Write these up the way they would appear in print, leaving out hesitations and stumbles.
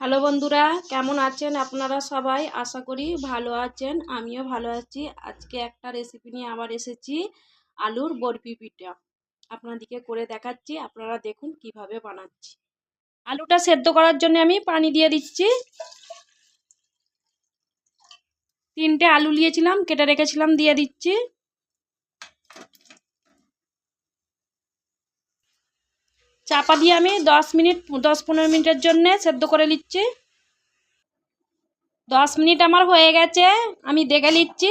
Hello বন্ধুরা, কেমন আছেন আপনারা সবাই? আশা করি ভালো আছেন, আমিও ভালো আছি। আজকে একটা রেসিপি নিয়ে আবার এসেছি, আলুর বরফি পিঠা। আপনাদেরকে করে দেখাচ্ছি, আপনারা দেখুন কিভাবে বানাচ্ছি। আলুটা সেদ্ধ করার জন্য আমি পানি দিয়ে দিচ্ছি। 3টে আলু নিয়েছিলাম, কেটে রেখেছিলাম, দিয়ে দিচ্ছি। চাপা দিয়ে আমি 10-15 মিনিটের জন্য সেদ্ধ করে নিচ্ছি। 10 মিনিট আমার হয়ে গেছে, আমি দেখে নিচ্ছি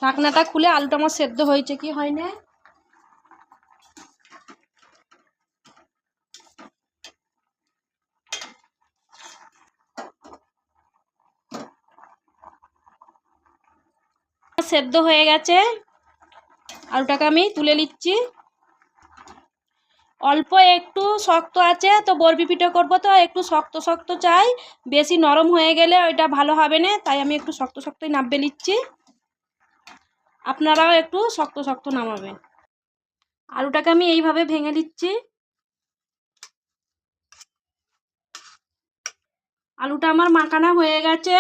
ঢাকনাটা খুলে আলুটা আমার সেদ্ধ হয়েছে কি হয় না। সেদ্ধ হয়ে গেছে, আলুটাকে আমি তুলে নিচ্ছি। অল্প একটু শক্ত আছে, তো বরফি পিঠে করবো তো একটু শক্ত শক্ত চাই, বেশি নরম হয়ে গেলে ওইটা ভালো হবে না, তাই আমি একটু শক্ত শক্তই নামিয়ে নিচ্ছি। আপনারাও একটু শক্ত শক্ত নামাবেন। আলুটাকে আমি এইভাবে ভেঙে দিচ্ছি। আলুটা আমার মাখানা হয়ে গেছে,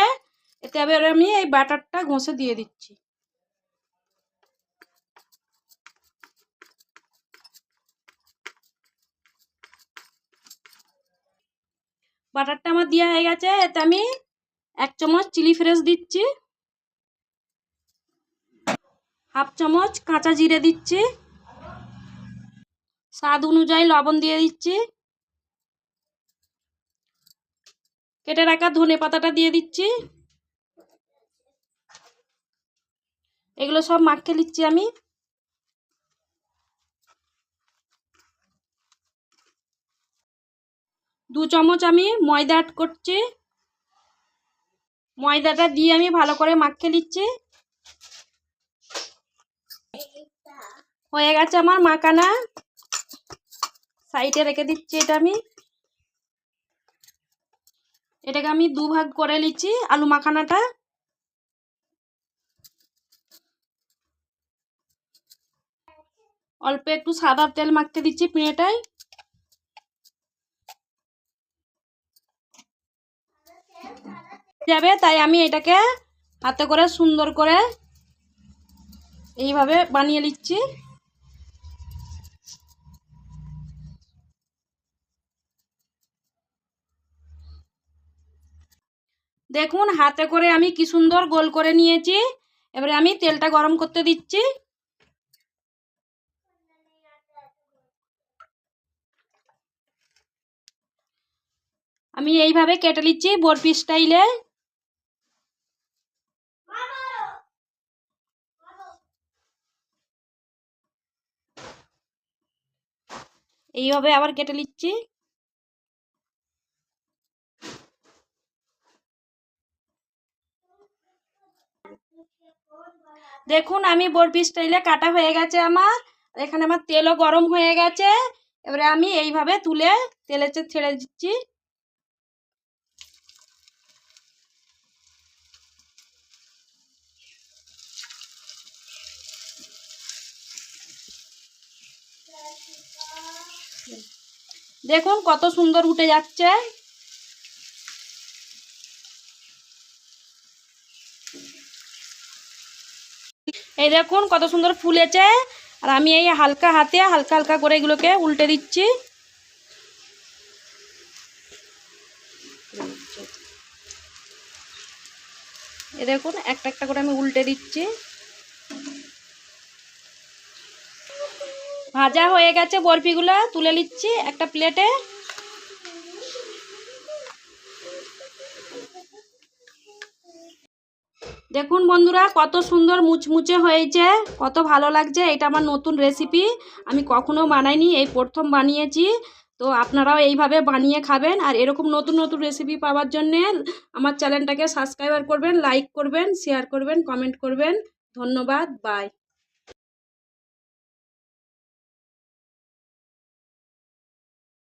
এতে এবার আমি এই বাটারটা ঘষে দিয়ে দিচ্ছি। বাটারটা আমার দেওয়া হয়ে গেছে, এতে আমি 1 চামচ চিলি ফ্লেক্স দিচ্ছি, 1/2 চামচ কাঁচা জিরে দিচ্ছি, স্বাদ অনুযায়ী লবণ দিয়ে দিচ্ছি, কেটে রাখা ধনে পাতাটা দিয়ে দিচ্ছি। এগুলো সব মাখিয়ে নিচ্ছি আমি। 2 চামচ আমি ময়দা অ্যাড করছি। ময়দাটা দিয়ে আমি ভালো করে মাখিয়ে নিচ্ছি। হয়ে গেছে আমার মাখানা, সাইডে রেখে দিচ্ছি। এটাকে আমি 2 ভাগ করে নিচ্ছি আলু মাখানাটা। অল্প একটু সাদা তেল মাখতে দিচ্ছি পিঠেটায়। যাবে, তাই আমি এটাকে হাতে করে সুন্দর করে এইভাবে বানিয়ে নিচ্ছি। দেখুন হাতে করে আমি কি সুন্দর গোল করে নিয়েছি। এবারে আমি তেলটা গরম করতে দিচ্ছি। আমি এইভাবে কেটে নিচ্ছি বরফি স্টাইলে। এইভাবে আবার কেটে নিচ্ছি। দেখুন আমি বরফি স্টাইলে কাটা হয়ে গেছে আমার। এখানে আমার তেলও গরম হয়ে গেছে। এবারে আমি এইভাবে তুলে তেলে ছেড়ে দিচ্ছি। দেখুন কত সুন্দর উঠে যাচ্ছে। এই দেখুন কত সুন্দর ফুলেছে। আর আমি এই হালকা হাতে হালকা হালকা করে এগুলোকে উল্টে দিচ্ছি। এই দেখুন একটা একটা করে আমি উল্টে দিচ্ছি। ভাজা হয়ে গেছে, বরফিগুলো তুলে নিচ্ছি একটা প্লেটে। দেখুন বন্ধুরা কত সুন্দর মুচমুচে হয়েছে, কত ভালো লাগছে। এটা আমার নতুন রেসিপি, আমি কখনো বানাইনি, এই প্রথম বানিয়েছি। তো আপনারাও এইভাবে বানিয়ে খাবেন। আর এরকম নতুন নতুন রেসিপি পাওয়ার জন্যে আমার চ্যানেলটাকে সাবস্ক্রাইব করবেন, লাইক করবেন, শেয়ার করবেন, কমেন্ট করবেন। ধন্যবাদ, বাই।